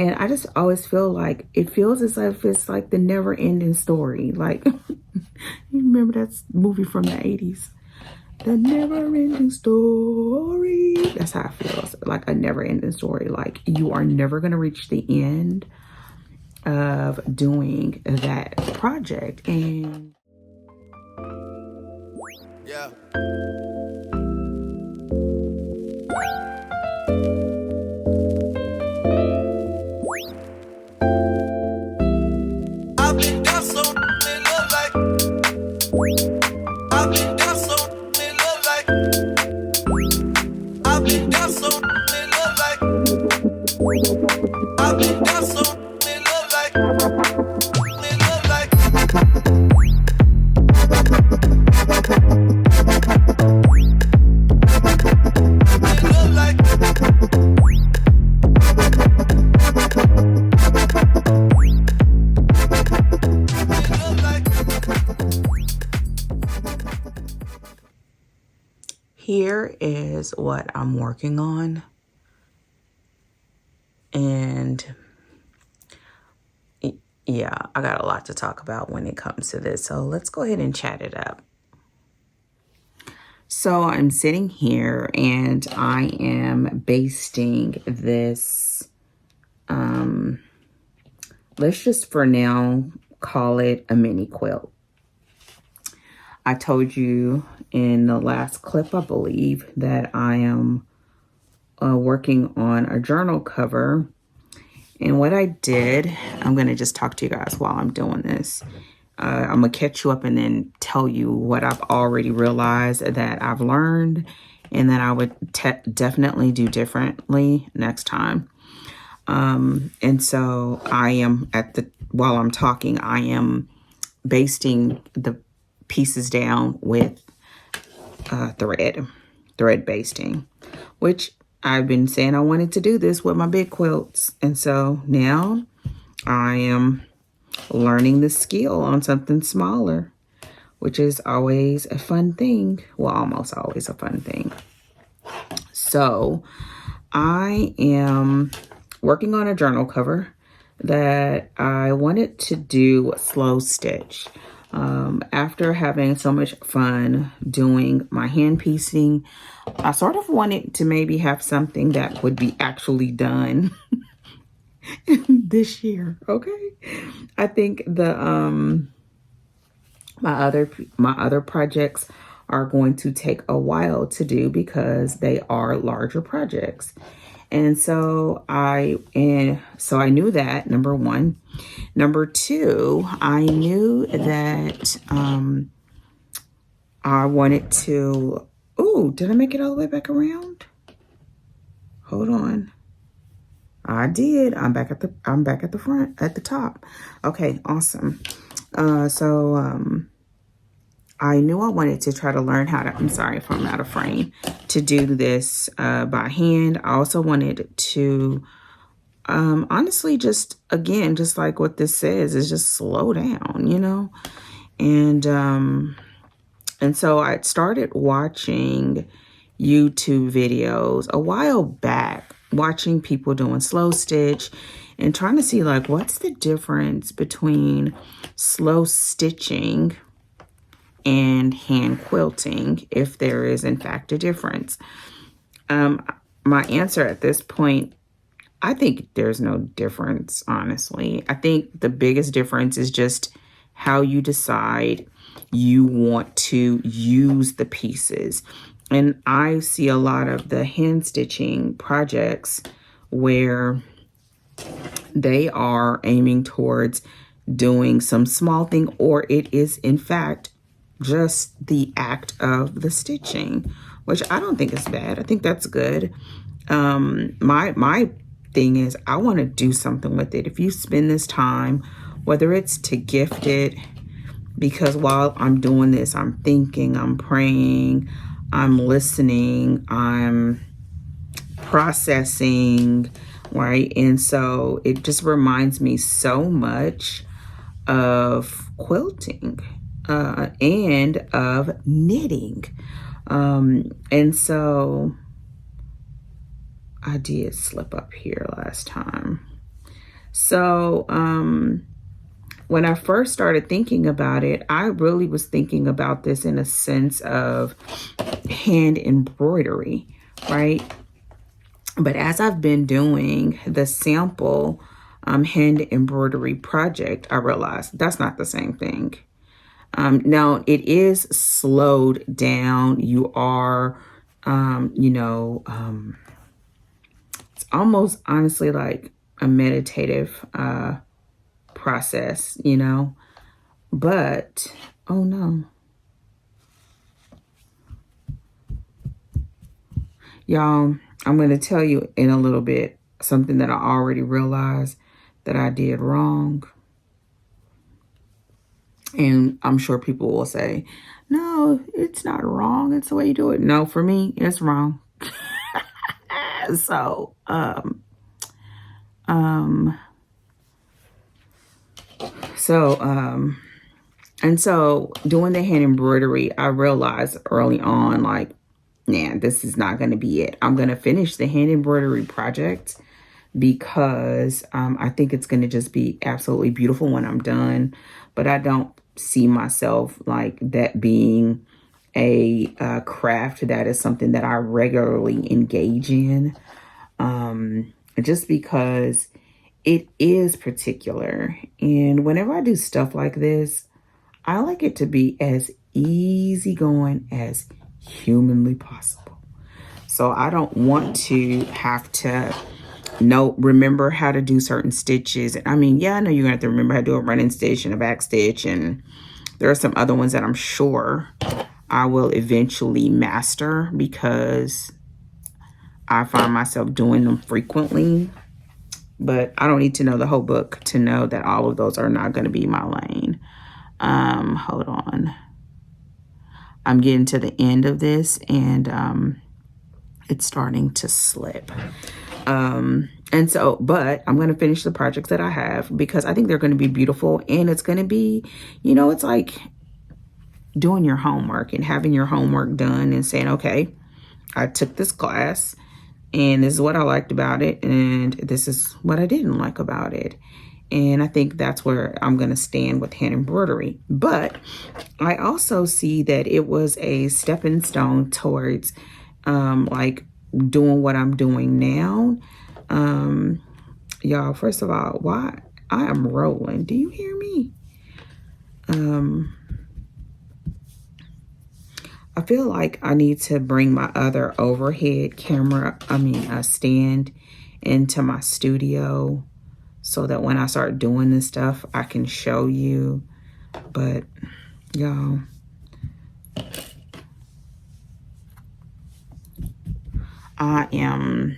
And I just always feel like it feels as if it's like the never ending story. Like, you remember that movie from the 80s? The never ending story. That's how it feels. Like a never ending story. Like you are never going to reach the end of doing that project. And yeah. I've been down so in love like I've been down so in love like I've been down so in love like I've been down so in love like in love like in love like here is what I'm working on. And yeah, I got a lot to talk about when it comes to this. So let's go ahead and chat it up. So I'm sitting here and I am basting this, let's just for now call it a mini quilt. I told you in the last clip, I believe, that I am working on a journal cover. And what I did, I'm going to just talk to you guys while I'm doing this. I'm going to catch you up and then tell you what I've already realized that I've learned and that I would definitely do differently next time. And so I am while I'm talking, I am basting the pieces down with thread basting, which I've been saying I wanted to do this with my big quilts. And so now I am learning the skill on something smaller, which is always a fun thing. Well, almost always a fun thing. So I am working on a journal cover that I wanted to do slow stitch. After having so much fun doing my hand piecing, I sort of wanted to maybe have something that would be actually done this year. Okay. I think the my other projects are going to take a while to do because they are larger projects. And so I knew that, number one. Number two, I knew that I wanted to, ooh, did I make it all the way back around? Hold on. I did. I'm back at the front, at the top. Okay, awesome. I knew I wanted to try to learn how to, I'm sorry if I'm out of frame, to do this by hand. I also wanted to, honestly, just like what this says, is just slow down, you know? And so I started watching YouTube videos a while back, watching people doing slow stitch and trying to see like, what's the difference between slow stitching and hand quilting, if there is in fact a difference. My answer at this point, I think there's no difference, honestly. I think the biggest difference is just how you decide you want to use the pieces. And I see a lot of the hand stitching projects where they are aiming towards doing some small thing, or it is in fact just the act of the stitching, which I don't think is bad. I think that's good. My thing is I want to do something with it. If you spend this time, whether it's to gift it, because while I'm doing this, I'm thinking, I'm praying, I'm listening, I'm processing, right? And so it just reminds me so much of quilting and of knitting. And so I did slip up here last time. So, when I first started thinking about it, I really was thinking about this in a sense of hand embroidery, right? But as I've been doing the sample hand embroidery project, I realized that's not the same thing. Now, it is slowed down. You are, it's almost honestly like a meditative process, but oh no, y'all, I'm going to tell you in a little bit something that I already realized that I did wrong. And I'm sure people will say, no, it's not wrong. It's the way you do it. No, for me, it's wrong. So, and so doing the hand embroidery, I realized early on, like, man, this is not going to be it. I'm going to finish the hand embroidery project because I think it's going to just be absolutely beautiful when I'm done. But I don't see myself like that being a craft that is something that I regularly engage in, just because it is particular. And whenever I do stuff like this, I like it to be as easygoing as humanly possible. So I don't want to have to remember how to do certain stitches. I mean, yeah, I know you're going to have to remember how to do a running stitch and a back stitch. And there are some other ones that I'm sure I will eventually master because I find myself doing them frequently. But I don't need to know the whole book to know that all of those are not going to be my lane. Hold on. I'm getting to the end of this and it's starting to slip. And so, but I'm going to finish the projects that I have because I think they're going to be beautiful, and it's going to be, it's like doing your homework and having your homework done and saying, okay, I took this class and this is what I liked about it. And this is what I didn't like about it. And I think that's where I'm going to stand with hand embroidery. But I also see that it was a stepping stone towards like doing what I'm doing now. Y'all, first of all, why I am rolling. Do you hear me? I feel like I need to bring my other overhead camera, stand into my studio so that when I start doing this stuff, I can show you. But y'all, I'm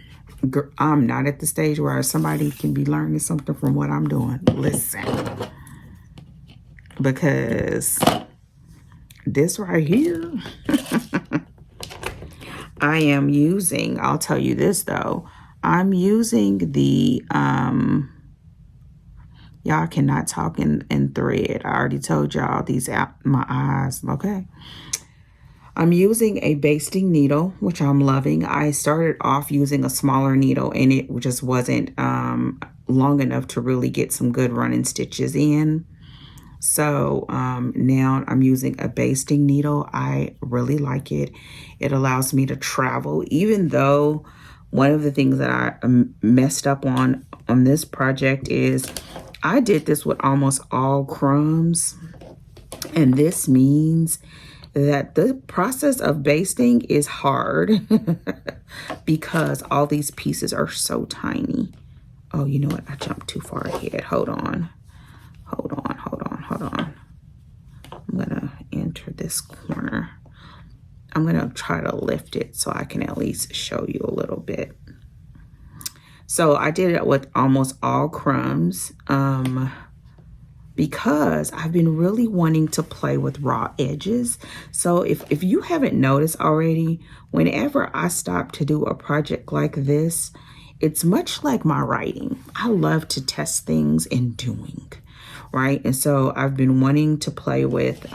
not at the stage where somebody can be learning something from what I'm doing. Listen, because this right here, I am using, I'll tell you this though, I'm using the, y'all cannot talk in thread. I already told y'all these out my eyes, okay? I'm using a basting needle, which I'm loving. I started off using a smaller needle and it just wasn't long enough to really get some good running stitches in. So now I'm using a basting needle. I really like it. It allows me to travel, even though one of the things that I messed up on this project is I did this with almost all crumbs. And this means that the process of basting is hard because all these pieces are so tiny. Oh, you know what? I jumped too far ahead. Hold on. I'm gonna enter this corner. I'm gonna try to lift it so I can at least show you a little bit. So I did it with almost all crumbs because I've been really wanting to play with raw edges. So if you haven't noticed already, whenever I stop to do a project like this, it's much like my writing. I love to test things in doing, right? And so I've been wanting to play with,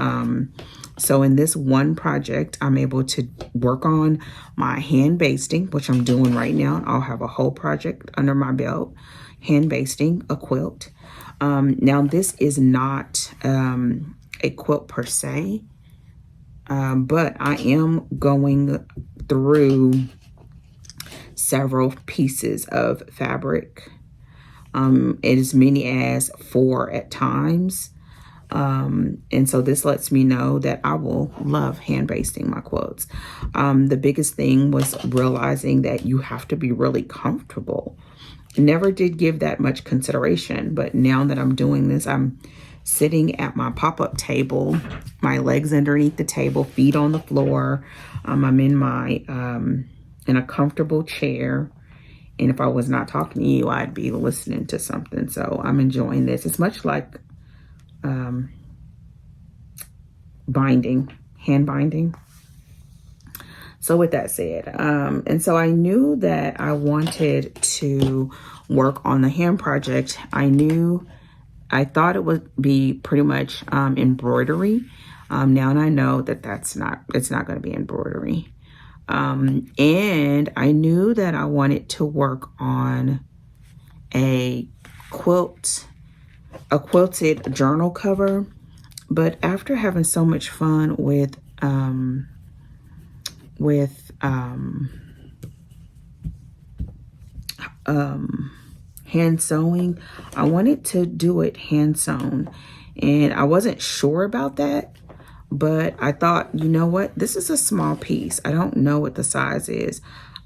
so in this one project, I'm able to work on my hand basting, which I'm doing right now. I'll have a whole project under my belt. hand basting a quilt. Now this is not a quilt per se, but I am going through several pieces of fabric, as many as 4 at times. And so this lets me know that I will love hand basting my quilts. The biggest thing was realizing that you have to be really comfortable. Never did give that much consideration, but now that I'm doing this, I'm sitting at my pop-up table, my legs underneath the table, feet on the floor. I'm in my in a comfortable chair. And if I was not talking to you, I'd be listening to something. So I'm enjoying this. It's much like binding, hand binding. So with that said, and so I knew that I wanted to work on the hand project. I thought it would be pretty much embroidery. Now I know that it's not going to be embroidery. And I knew that I wanted to work on a quilted journal cover. But after having so much fun with hand sewing, I wanted to do it hand sewn, and I wasn't sure about that, but I thought, you know what, this is a small piece. I don't know what the size is.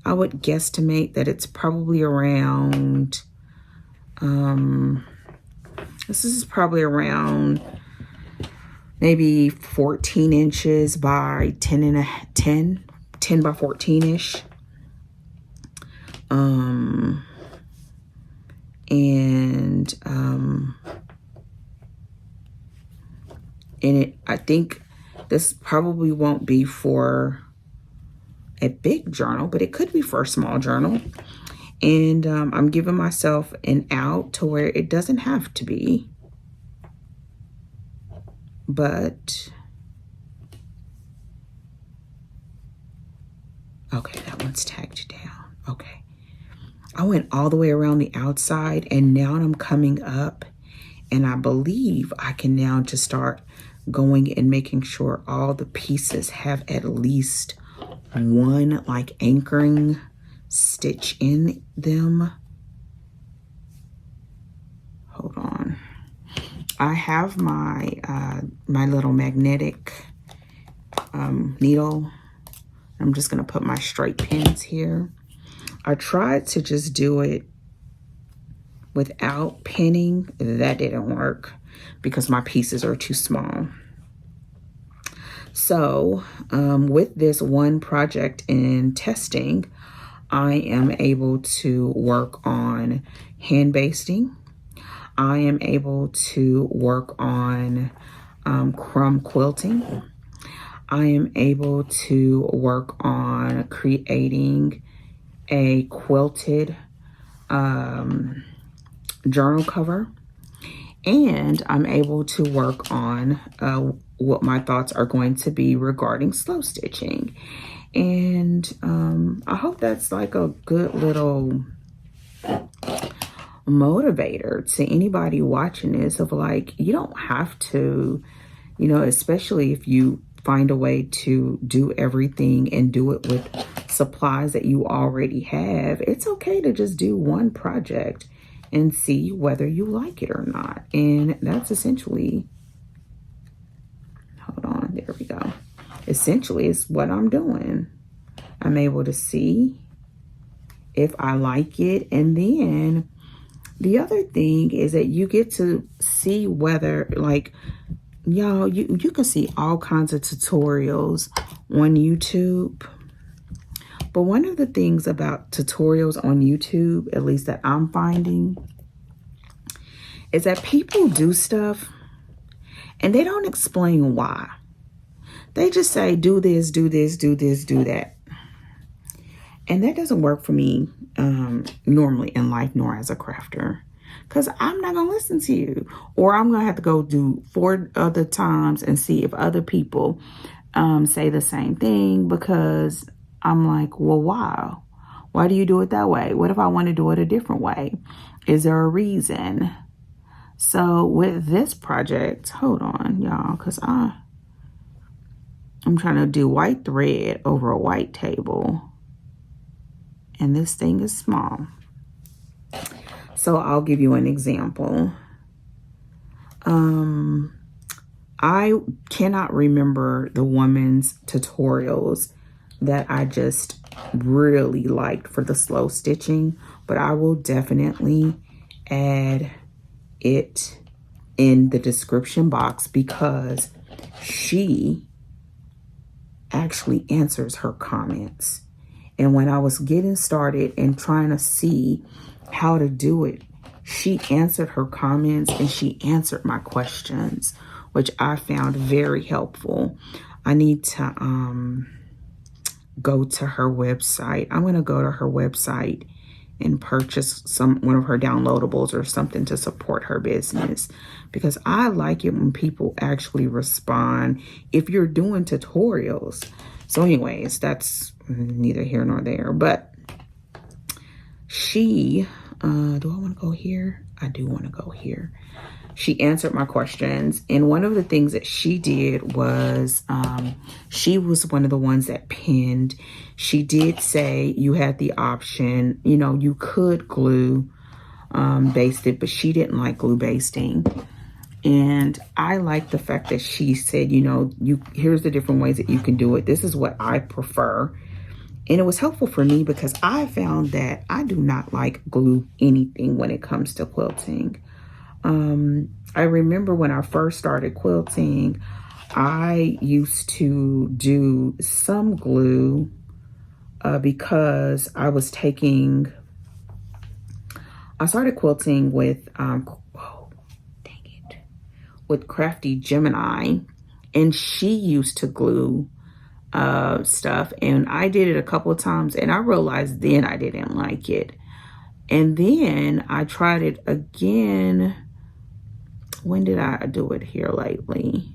I would guesstimate that it's probably around this is probably around maybe 14 inches by 10 by 14-ish. I think this probably won't be for a big journal, but it could be for a small journal. And I'm giving myself an out to where it doesn't have to be. But, okay, that one's tagged down. Okay. I went all the way around the outside, and now I'm coming up, and I believe I can now just start going and making sure all the pieces have at least one like anchoring stitch in them. Hold on. I have my my little magnetic needle. I'm just going to put my straight pins here. I tried to just do it without pinning. That didn't work because my pieces are too small. So with this one project in testing, I am able to work on hand basting. I am able to work on crumb quilting. I am able to work on creating a quilted journal cover. And I'm able to work on what my thoughts are going to be regarding slow stitching. And I hope that's like a good little motivator to anybody watching this of like, you don't have to, you know, especially if you find a way to do everything and do it with supplies that you already have. It's okay to just do one project and see whether you like it or not. And that's essentially, hold on, there we go. Essentially, it's what I'm doing. I'm able to see if I like it. And then the other thing is that you get to see whether, like, y'all, you can see all kinds of tutorials on YouTube. But one of the things about tutorials on YouTube, at least that I'm finding, is that people do stuff and they don't explain why. They just say, do this, do this, do this, do that. And that doesn't work for me normally in life, nor as a crafter. Because I'm not going to listen to you. Or I'm going to have to go do 4 other times and see if other people say the same thing, because I'm like, well, why? Why do you do it that way? What if I want to do it a different way? Is there a reason? So with this project, hold on, y'all, because I'm trying to do white thread over a white table. And this thing is small. So I'll give you an example. I cannot remember the woman's tutorials that I just really liked for the slow stitching, but I will definitely add it in the description box because she actually answers her comments. And when I was getting started and trying to see how to do it, she answered her comments and she answered my questions, which I found very helpful. I need to go to her website. I'm going to go to her website and purchase one of her downloadables or something to support her business, because I like it when people actually respond if you're doing tutorials. So anyways, that's neither here nor there, but she, do I want to go here? I do want to go here. She answered my questions. And one of the things that she did was, she was one of the ones that pinned. She did say you had the option, you know, you could glue baste it, but she didn't like glue basting. And I like the fact that she said, you know, here's the different ways that you can do it. This is what I prefer. And it was helpful for me because I found that I do not like glue anything when it comes to quilting. I remember when I first started quilting, I used to do some glue because I started quilting with, with Crafty Gemini, and she used to glue stuff, and I did it a couple of times, and I realized then I didn't like it. And then I tried it again. When did I do it here lately?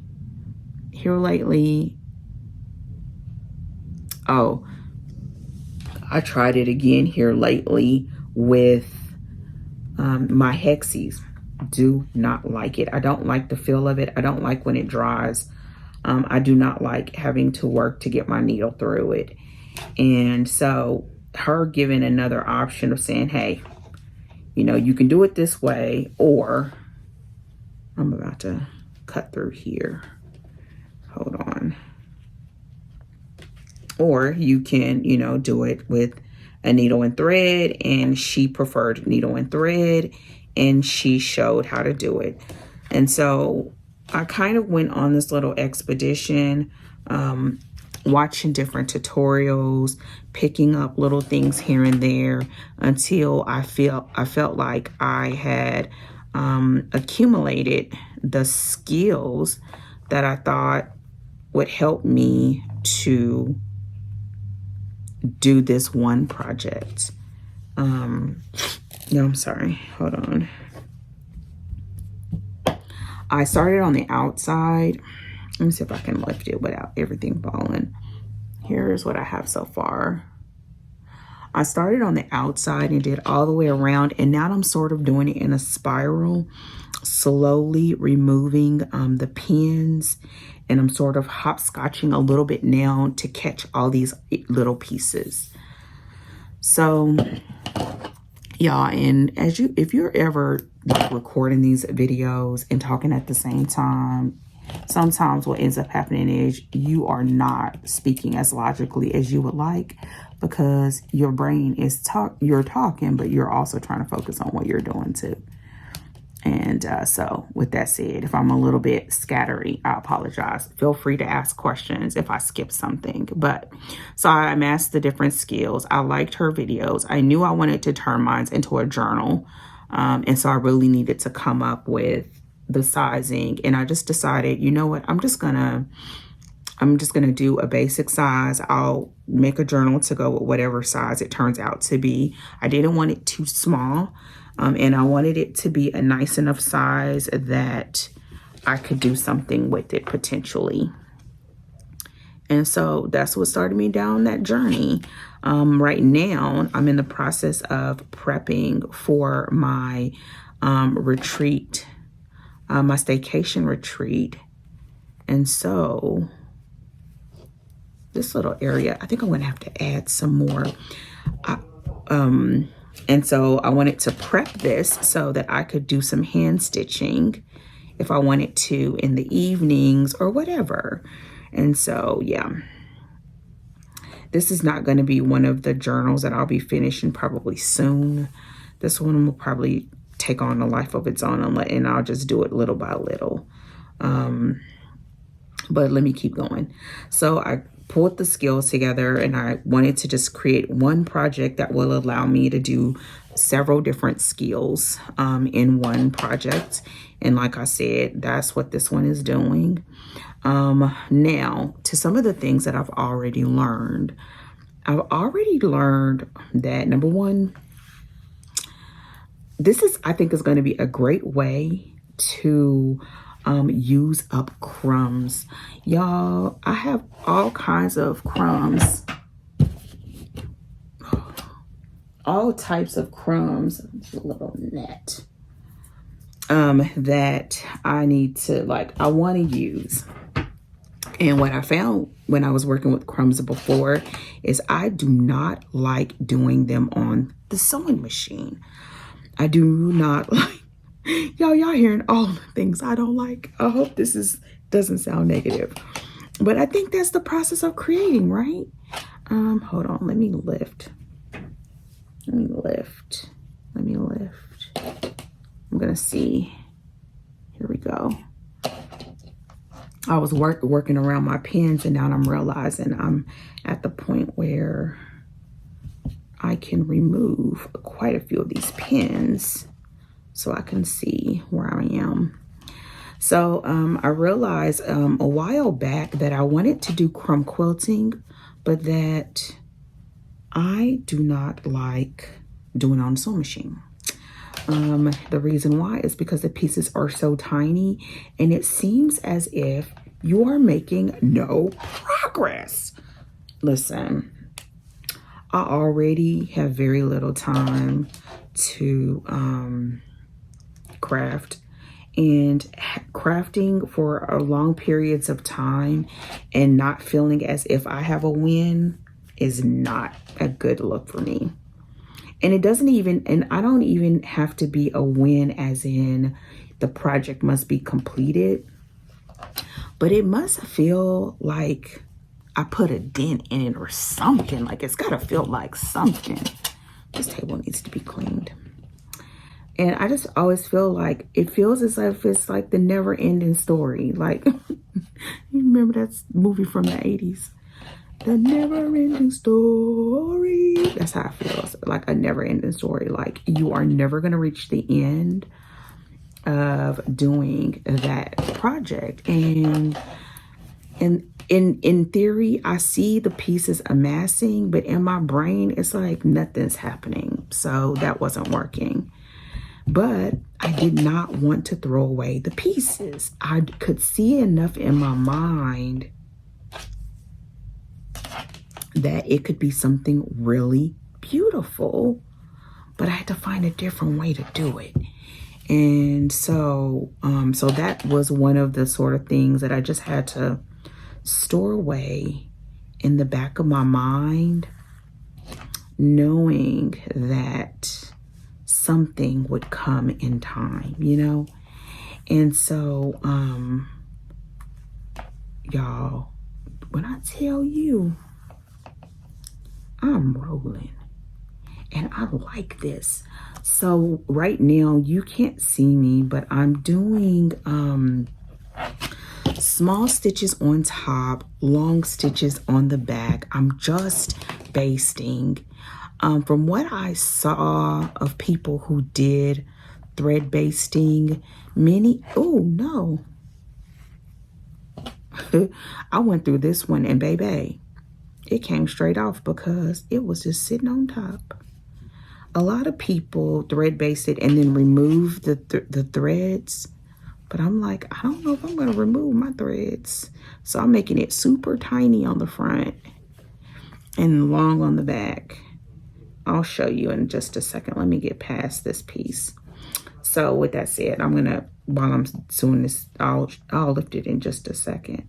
Oh, I tried it again here lately with my hexies. Do not like it. I don't like the feel of it. I don't like when it dries. I do not like having to work to get my needle through it. And so her giving another option of saying, hey, you know, you can do it this way, or I'm about to cut through here. Hold on. Or you can, you know, do it with a needle and thread, and she preferred needle and thread, and she showed how to do it. And so I kind of went on this little expedition, watching different tutorials, picking up little things here and there until I felt like I had accumulated the skills that I thought would help me to do this one project. No, I'm sorry. Hold on. I started on the outside. Let me see if I can lift it without everything falling. Here's what I have so far. I started on the outside and did all the way around, and now I'm sort of doing it in a spiral, slowly removing the pins, and I'm sort of hopscotching a little bit now to catch all these little pieces. So y'all, and if you're ever like recording these videos and talking at the same time, sometimes what ends up happening is you are not speaking as logically as you would like, because your brain is you're talking, but you're also trying to focus on what you're doing too. And so with that said, if I'm a little bit scattery, I apologize. Feel free to ask questions if I skip something. But so I amassed the different skills. I liked her videos. I knew I wanted to turn mine into a journal. And so I really needed to come up with the sizing. And I just decided, you know what, I'm just gonna do a basic size. I'll make a journal to go with whatever size it turns out to be. I didn't want it too small. And I wanted it to be a nice enough size that I could do something with it potentially. And so that's what started me down that journey. Right now, I'm in the process of prepping for my retreat, my staycation retreat. And so this little area, I think I'm going to have to add some more. And so I wanted to prep this so that I could do some hand stitching if I wanted to in the evenings or whatever. And so, yeah, this is not going to be one of the journals that I'll be finishing probably soon. This one will probably take on a life of its own, and I'll just do it little by little. But let me keep going. So I pulled the skills together, and I wanted to just create one project that will allow me to do several different skills in one project. And like I said, that's what this one is doing. Now, to some of the things that I've already learned. I've already learned that, number one, I think is going to be a great way to use up crumbs. Y'all, I have all kinds of crumbs. All types of crumbs. A little net. That I need to, I want to use. And what I found when I was working with crumbs before is I do not like doing them on the sewing machine. I do not like, y'all hearing all the things I don't like. I hope this doesn't sound negative, but I think that's the process of creating, right? Hold on, let me lift. I'm gonna see. Here we go. I was working around my pins, and now I'm realizing I'm at the point where I can remove quite a few of these pins so I can see where I am. So I realized a while back that I wanted to do crumb quilting, but that I do not like doing it on the sewing machine. The reason why is because the pieces are so tiny, and it seems as if you are making no progress. Listen, I already have very little time to craft, and crafting for long periods of time and not feeling as if I have a win is not a good look for me. And it doesn't even, and I don't even have to be a win as in the project must be completed, but it must feel like I put a dent in it or something. Like, it's gotta feel like something. This table needs to be cleaned. And I just always feel like, it feels as if it's like the never ending story. Like, you remember that movie from the 80s? The never-ending story. That's how it feels, like a never-ending story. Like, you are never going to reach the end of doing that project. And in theory, I see the pieces amassing, but in my brain, it's like nothing's happening. So that wasn't working. But I did not want to throw away the pieces. I could see enough in my mind that it could be something really beautiful, but I had to find a different way to do it. And so that was one of the sort of things that I just had to store away in the back of my mind, knowing that something would come in time, you know? And so, y'all, when I tell you, I'm rolling, and I like this. So right now you can't see me, but I'm doing small stitches on top, long stitches on the back. I'm just basting. From what I saw of people who did thread basting, oh no. I went through this one, and baby, it came straight off because it was just sitting on top. A lot of people thread basted and then removed the threads, But I'm like, I don't know if I'm going to remove my threads. So I'm making it super tiny on the front and long on the back. I'll show you in just a second. Let me get past this piece. So with that said, I'm going to, while I'm doing this, I'll lift it in just a second.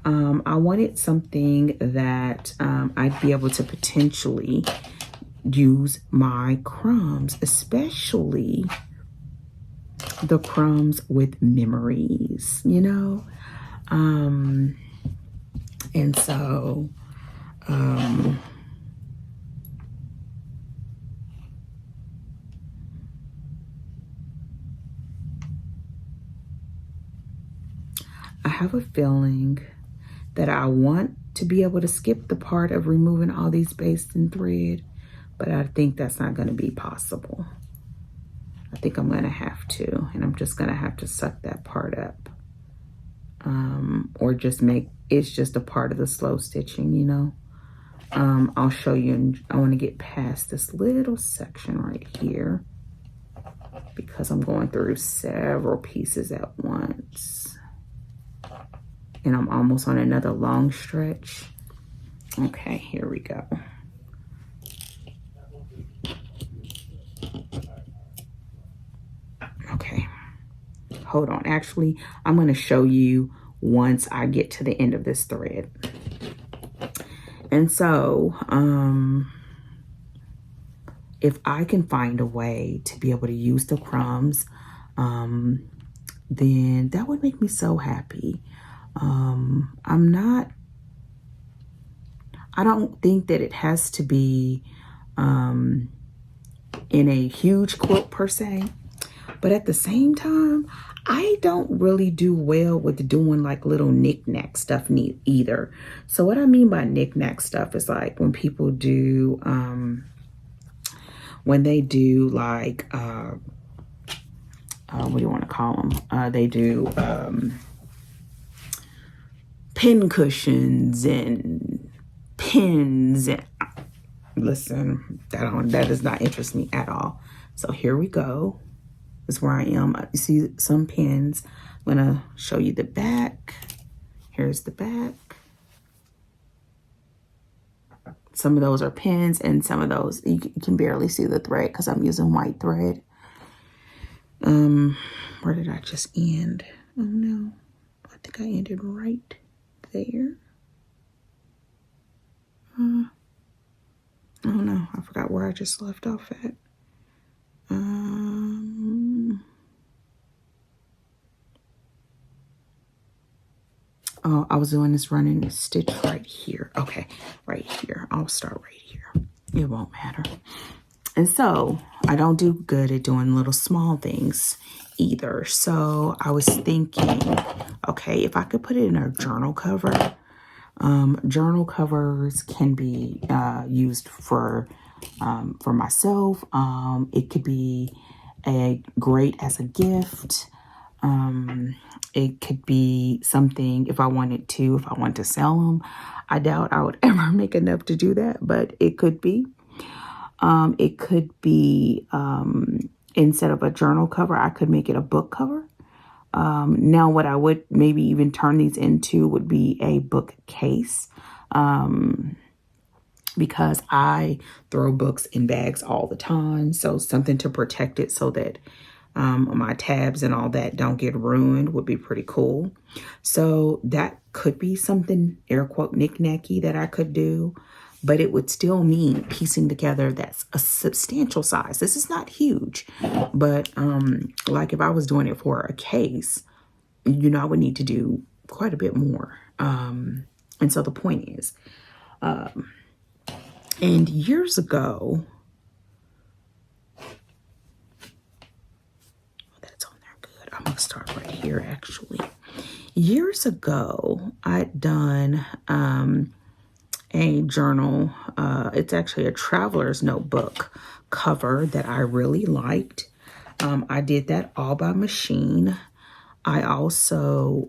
I wanted something that I'd be able to potentially use my crumbs, especially the crumbs with memories, you know? And so, I have a feeling that I want to be able to skip the part of removing all these basting thread, but I think that's not going to be possible. I think I'm going to have to, and I'm just going to have to suck that part up. Or just make, it's just a part of the slow stitching, you know. I'll show you, and I want to get past this little section right here because I'm going through several pieces at once. And I'm almost on another long stretch. Okay, here we go. Okay, hold on. Actually, I'm going to show you once I get to the end of this thread. And so, if I can find a way to be able to use the crumbs, then that would make me so happy. I don't think that it has to be in a huge quilt per se, but at the same time, I don't really do well with doing like little knick-knack stuff either. So what I mean by knick-knack stuff is like when people do, when they do like, what do you want to call them? They do pin cushions and pins. And listen, that does not interest me at all. So here we go. This is where I am. You see some pins. I'm gonna show you the back. Here's the back. Some of those are pins, and some of those you can barely see the thread because I'm using white thread. Where did I just end? Oh no, I think I ended right there. Oh no, I forgot where I just left off at. Oh, I was doing this running stitch right here. Okay, right here. I'll start right here. It won't matter. And so I don't do good at doing little small things either. So I was thinking, okay, if I could put it in a journal cover. Journal covers can be used for myself. It could be great as a gift. It could be something if I wanted to sell them. I doubt I would ever make enough to do that, but it could be. It could be instead of a journal cover, I could make it a book cover. Now what I would maybe even turn these into would be a bookcase. Because I throw books in bags all the time. So something to protect it so that my tabs and all that don't get ruined would be pretty cool. So that could be something, air quote, knick-knacky that I could do. But it would still mean piecing together that's a substantial size. This is not huge. But like if I was doing it for a case, you know, I would need to do quite a bit more. And so the point is, and years ago, that's on there good. I'm going to start right here, actually. Years ago, I'd done a journal. It's actually a traveler's notebook cover that I really liked. I did that all by machine. I also,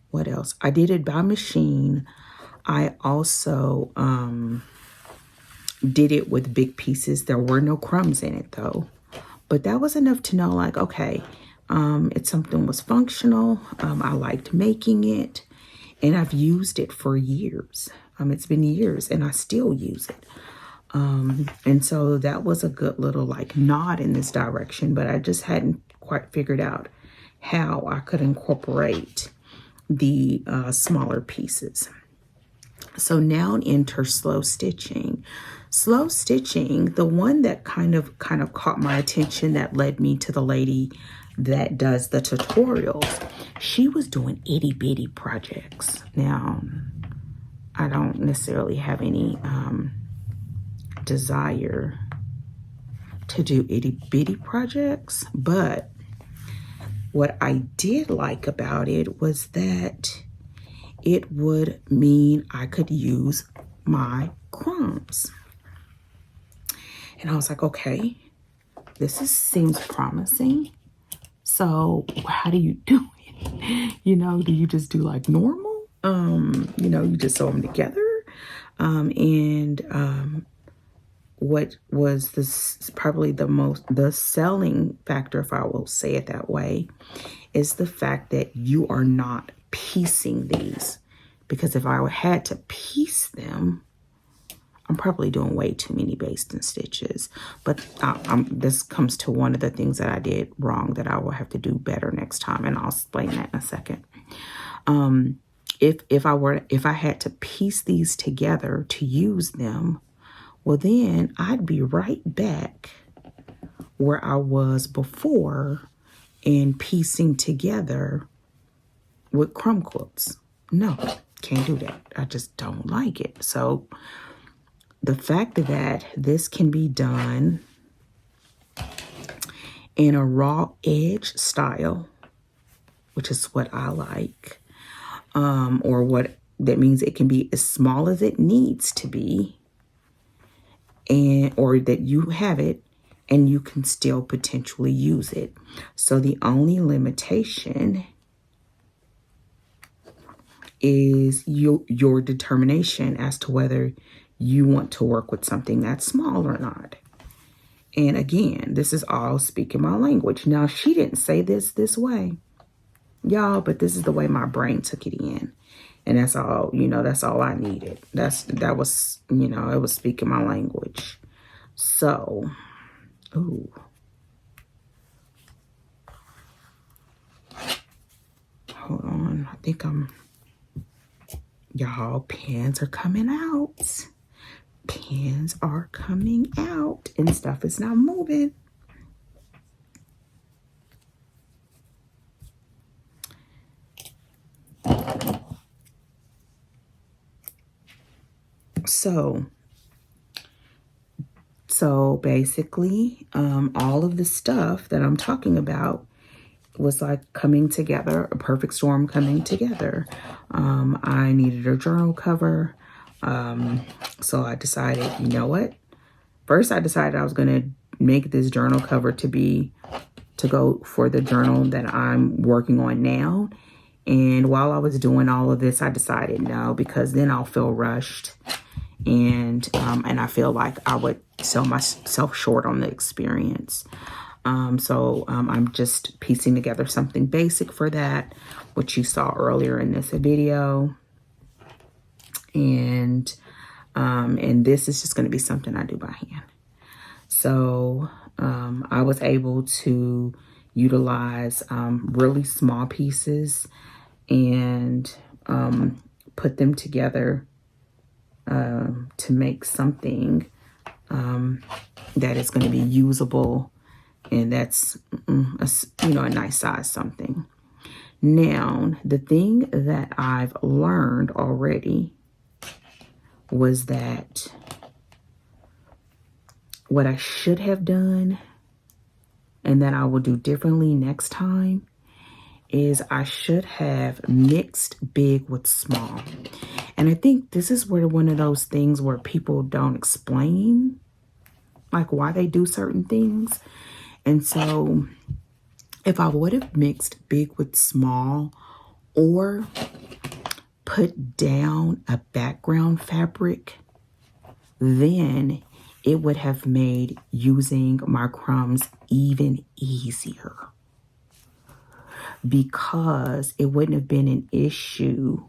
what else? I did it by machine. I also did it with big pieces. There were no crumbs in it though. But that was enough to know like, okay, It's something was functional. I liked making it, and I've used it for years. It's been years and I still use it. And so that was a good little like nod in this direction, but I just hadn't quite figured out how I could incorporate the smaller pieces. So now enter slow stitching. Slow stitching, the one that kind of caught my attention that led me to the lady that does the tutorials. She was doing itty bitty projects. Now, I don't necessarily have any desire to do itty bitty projects, but what I did like about it was that it would mean I could use my crumbs. And I was like, okay, seems promising. So how do you do it? You know, do you just do like normal? You know, you just sew them together. What was this probably the selling factor, if I will say it that way, is the fact that you are not piecing these. Because if I had to piece them, I'm probably doing way too many basting stitches. But this comes to one of the things that I did wrong that I will have to do better next time, and I'll explain that in a second. If I had to piece these together to use them, well then I'd be right back where I was before in piecing together with crumb quilts. No, can't do that. I just don't like it. So the fact that this can be done in a raw edge style, which is what I like, or what that means it can be as small as it needs to be, or that you have it and you can still potentially use it. So the only limitation is your determination as to whether you want to work with something that's small or not. And again, this is all speaking my language. Now, she didn't say this way, y'all, but this is the way my brain took it in. And that's all, that's all I needed. That was, it was speaking my language. So, ooh. Hold on. I think y'all, pins are coming out. Pins are coming out and stuff is not moving. So basically, all of the stuff that I'm talking about was like coming together, a perfect storm coming together. I needed a journal cover. So I decided, you know what? First, I decided I was going to make this journal cover to go for the journal that I'm working on now. And while I was doing all of this, I decided no, because then I'll feel rushed. And I feel like I would sell myself short on the experience. So I'm just piecing together something basic for that, which you saw earlier in this video. And this is just going to be something I do by hand. So I was able to utilize really small pieces and put them together to make something that is going to be usable, and that's a nice size something. Now, the thing that I've learned already was that what I should have done and that I will do differently next time is I should have mixed big with small. And I think this is where one of those things where people don't explain like why they do certain things. And so if I would have mixed big with small, or put down a background fabric, then it would have made using my crumbs even easier. because it wouldn't have been an issue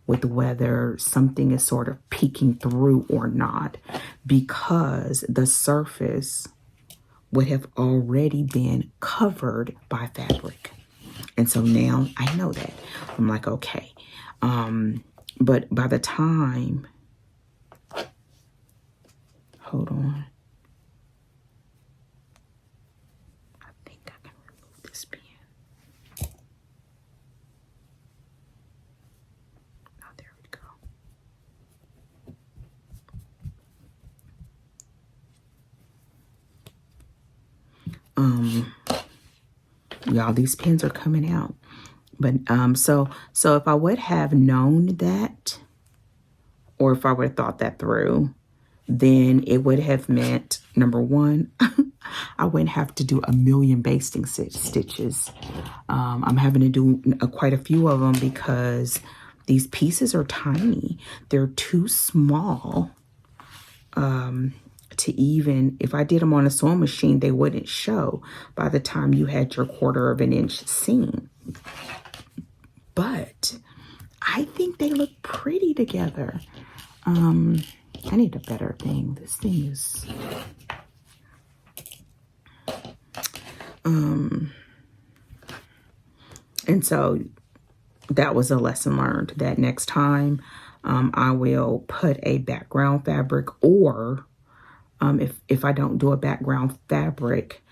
with whether something is sort of peeking through or not, because the surface would have already been covered by fabric. And so now I know that. I'm like, okay. But by the time, hold on. I think I can remove this pen. Oh, there we go. Y'all, these pens are coming out. But so if I would have known that, or if I would have thought that through, then it would have meant, number one, I wouldn't have to do a million basting stitches. I'm having to do quite a few of them because these pieces are tiny. They're too small to even, if I did them on a sewing machine, they wouldn't show by the time you had your 1/4 of an inch seam. But I think they look pretty together. I need a better thing. This thing is... and so that was a lesson learned, that next time I will put a background fabric, or if I don't do a background fabric,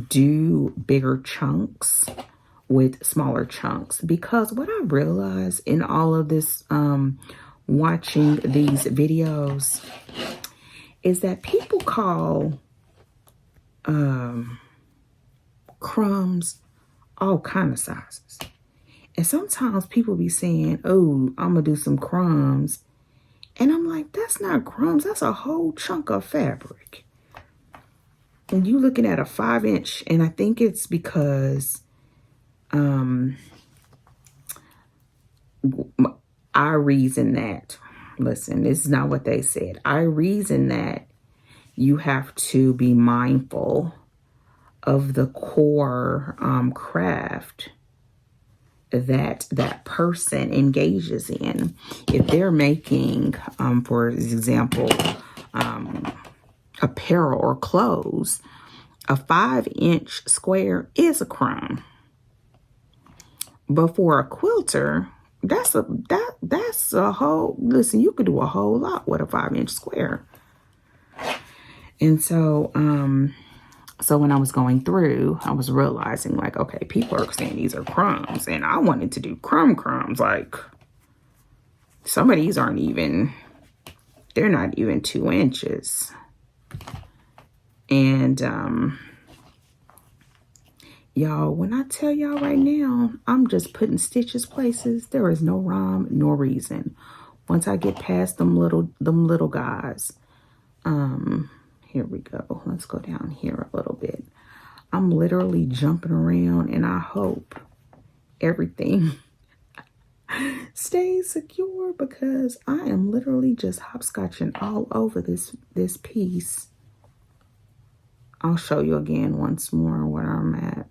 do bigger chunks with smaller chunks. Because what I realized in all of this watching these videos is that people call crumbs all kind of sizes. And sometimes people be saying, oh, I'm gonna do some crumbs, and I'm like, that's not crumbs, that's a whole chunk of fabric. And you looking at a 5-inch, and I think it's because I reason that, listen, this is not what they said. I reason that you have to be mindful of the core craft that that person engages in. If they're making, for example, apparel or clothes, a 5-inch square is a crumb. But for a quilter, that's a whole, listen, you could do a whole lot with a 5-inch square. And so, so when I was going through, I was realizing, like, okay, people are saying these are crumbs, and I wanted to do crumbs. Like, some of these aren't even, they're not even 2 inches. And, y'all, when I tell y'all right now, I'm just putting stitches places, there is no rhyme nor reason. Once I get past them little guys, here we go. Let's go down here a little bit. I'm literally jumping around, and I hope everything stays secure, because I am literally just hopscotching all over this piece. I'll show you again once more where I'm at.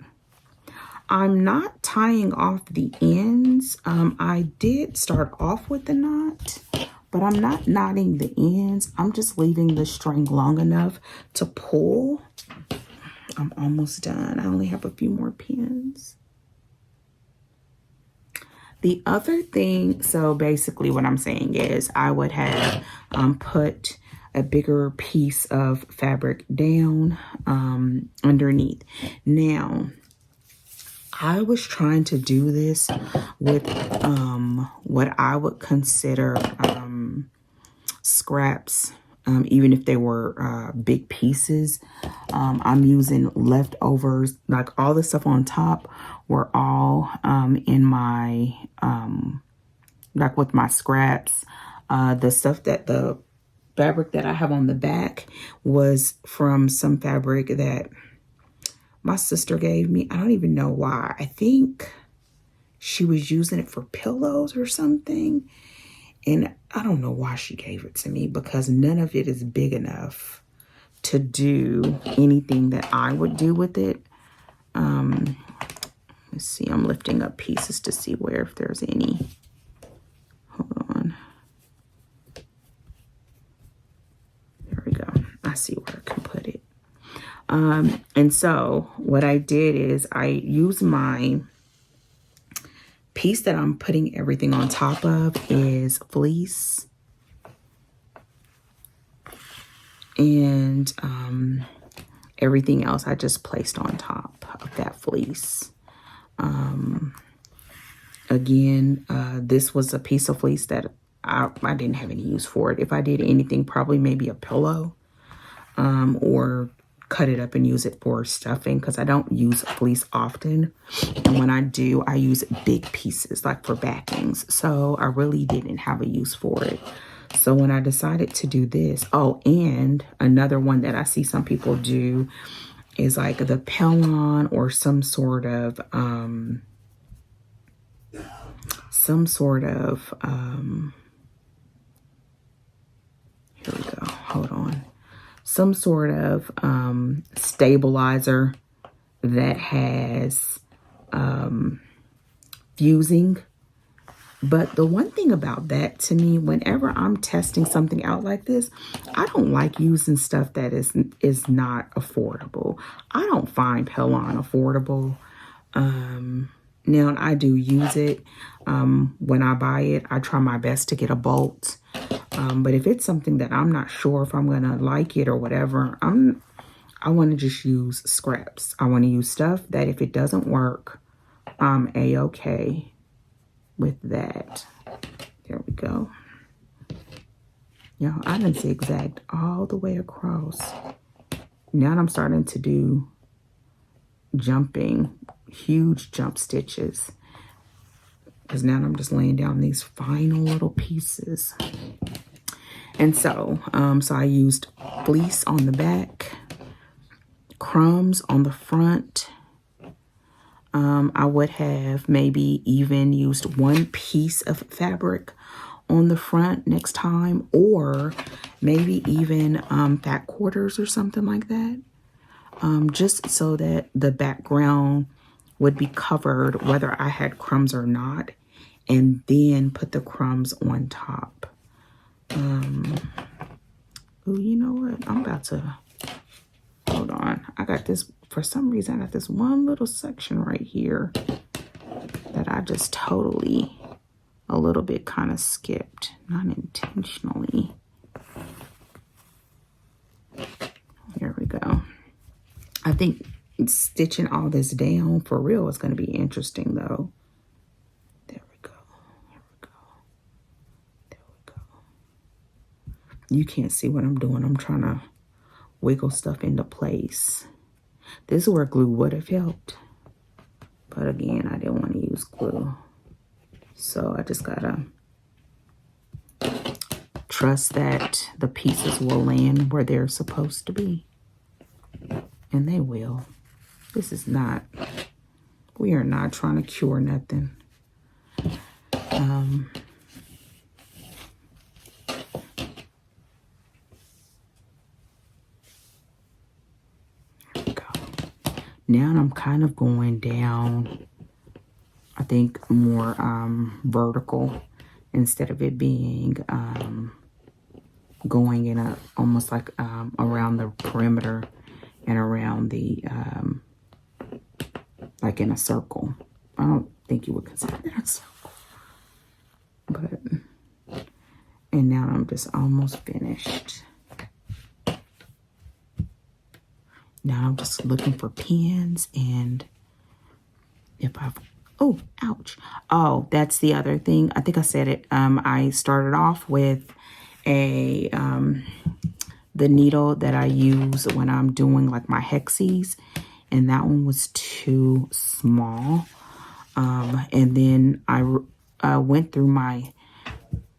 I'm not tying off the ends. I did start off with the knot, but I'm not knotting the ends. I'm just leaving the string long enough to pull. I'm almost done. I only have a few more pins. The other thing, so basically what I'm saying is I would have put a bigger piece of fabric down underneath. Now, I was trying to do this with what I would consider scraps, even if they were big pieces. I'm using leftovers, like all the stuff on top were all in my, like with my scraps. The stuff that the fabric that I have on the back was from some fabric that my sister gave me. I don't even know why. I think she was using it for pillows or something. And I don't know why she gave it to me, because none of it is big enough to do anything that I would do with it. Let's Let's see, I'm lifting up pieces to see where if there's any. Hold on. There we go. I see where I can put it. And so what I did is I used my piece that I'm putting everything on top of is fleece. And everything else I just placed on top of that fleece. Again, this was a piece of fleece that I didn't have any use for it. If I did anything, probably maybe a pillow, or cut it up and use it for stuffing, because I don't use fleece often. And when I do, I use big pieces like for backings. So I really didn't have a use for it. So when I decided to do this, oh, and another one that I see some people do is like the pellon or some sort of here we go, hold on. Some sort of stabilizer that has fusing. But the one thing about that to me, whenever I'm testing something out like this, I don't like using stuff that is not affordable. I don't find pellon affordable. Now I do use it. When I buy it, I try my best to get a bolt. But if it's something that I'm not sure if I'm going to like it or whatever, I want to just use scraps. I want to use stuff that if it doesn't work, I'm A-okay with that. There we go. I done zigzagged all the way across. Now I'm starting to do jumping, huge jump stitches. Because now I'm just laying down these final little pieces. And so, so I used fleece on the back, crumbs on the front. I would have maybe even used one piece of fabric on the front next time, or maybe even fat quarters or something like that. Just so that the background would be covered whether I had crumbs or not, and then put the crumbs on top. Oh, you know what? I'm about to, hold on. I got this, for some reason, I got this one little section right here that I just totally, a little bit kind of skipped, not intentionally. Here we go. I think stitching all this down for real is going to be interesting though. There we go. Here we go. There we go. You can't see what I'm doing. I'm trying to wiggle stuff into place. This is where glue would have helped. But again, I didn't want to use glue. So I just gotta trust that the pieces will land where they're supposed to be. And they will. This is not, we are not trying to cure nothing. There we go. Now I'm kind of going down, I think more vertical instead of it being going in a almost like around the perimeter and around the like in a circle. I don't think you would consider that a circle, but and now I'm just almost finished. Now I'm just looking for pins, and if I've, oh, ouch. Oh, that's the other thing. I think I said it. I started off with a, the needle that I use when I'm doing like my hexies, and that one was too small. And then I went through my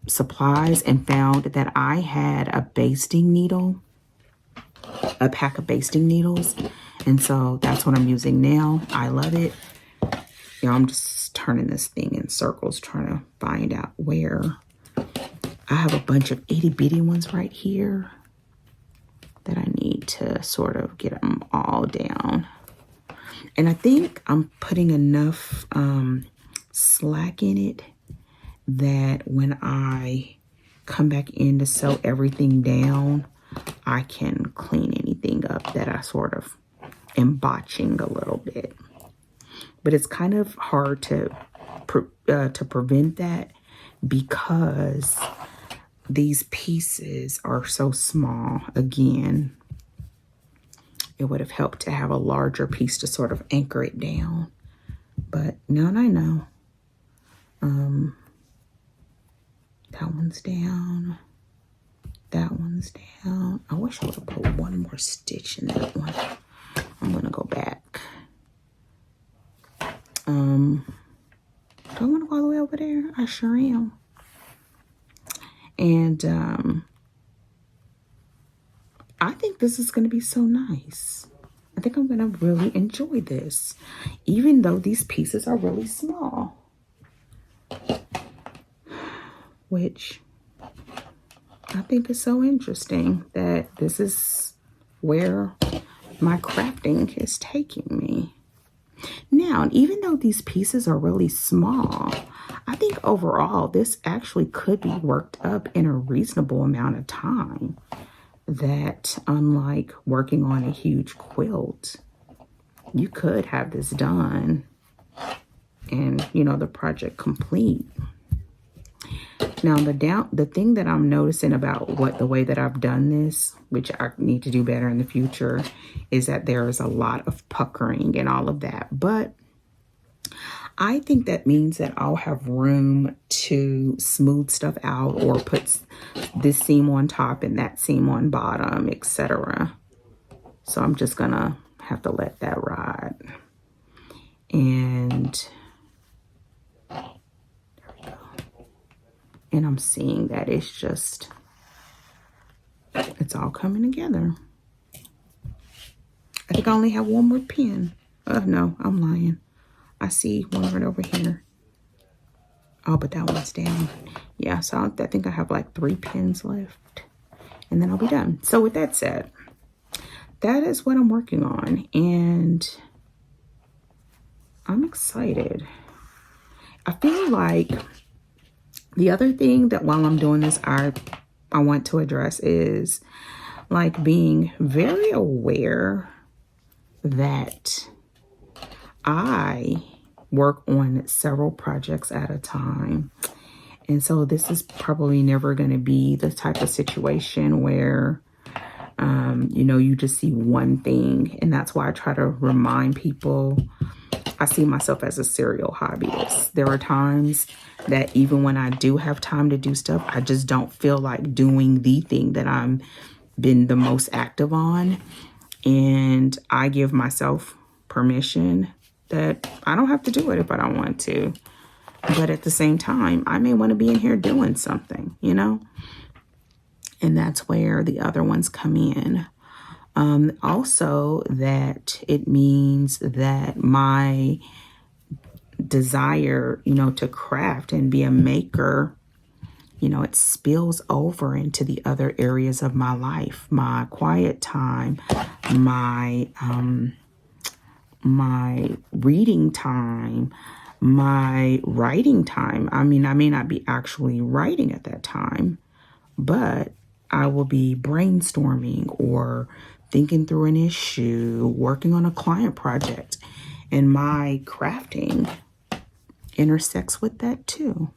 supplies and found that I had a basting needle, a pack of basting needles. And so that's what I'm using now. I love it. I'm just turning this thing in circles, trying to find out where. I have a bunch of itty bitty ones right here that I need to sort of get them all down. And I think I'm putting enough slack in it that when I come back in to sew everything down, I can clean anything up that I sort of am botching a little bit. But it's kind of hard to prevent that because these pieces are so small. Again, it would have helped to have a larger piece to sort of anchor it down. But now I know. That one's down. That one's down. I wish I would have put one more stitch in that one. I'm gonna go back. Do I want to go all the way over there? I sure am. And I think this is going to be so nice. I think I'm going to really enjoy this, even though these pieces are really small. Which I think is so interesting that this is where my crafting is taking me. Now, even though these pieces are really small, I think overall this actually could be worked up in a reasonable amount of time. That unlike working on a huge quilt, you could have this done and, you know, the project complete. Now, the thing that I'm noticing about the way that I've done this, which I need to do better in the future, is that there is a lot of puckering and all of that. But I think that means that I'll have room to smooth stuff out or put this seam on top and that seam on bottom, etc. So I'm just gonna have to let that ride. And there we go. And I'm seeing that it's all coming together. I think I only have one more pin. No, I'm lying. I see one right over here. Oh, but that one's down. Yeah, so I think I have like 3 pins left. And then I'll be done. So with that said, that is what I'm working on. And I'm excited. I feel like the other thing that while I'm doing this, I want to address is like being very aware that I work on several projects at a time. And so this is probably never going to be the type of situation where, you know, you just see one thing. And that's why I try to remind people, I see myself as a serial hobbyist. There are times that even when I do have time to do stuff, I just don't feel like doing the thing that I'm been the most active on. And I give myself permission that I don't have to do it if I don't want to. But at the same time, I may want to be in here doing something, you know? And that's where the other ones come in. Also, that it means that my desire, you know, to craft and be a maker, you know, it spills over into the other areas of my life, my quiet time, my reading time, my writing time. I mean, I may not be actually writing at that time, but I will be brainstorming or thinking through an issue, working on a client project, and my crafting intersects with that too.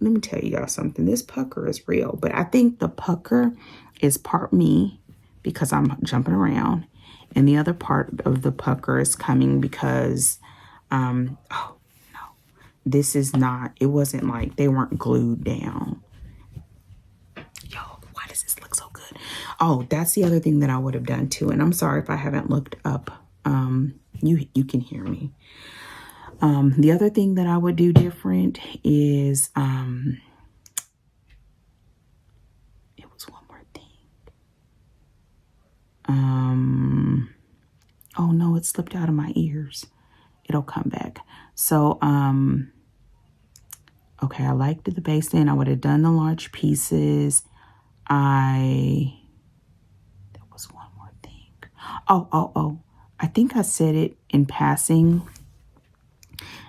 Let me tell you all something. This pucker is real, but I think the pucker is part me because I'm jumping around, and the other part of the pucker is coming because, oh no, this is not, it wasn't like they weren't glued down. Yo, why does this look so good? Oh, that's the other thing that I would have done too. And I'm sorry if I haven't looked up. You can hear me. The other thing that I would do different is, it was one more thing. Oh no, it slipped out of my ears. It'll come back. So, okay, I liked the basting. I would have done the large pieces. There was one more thing. Oh. I think I said it in passing,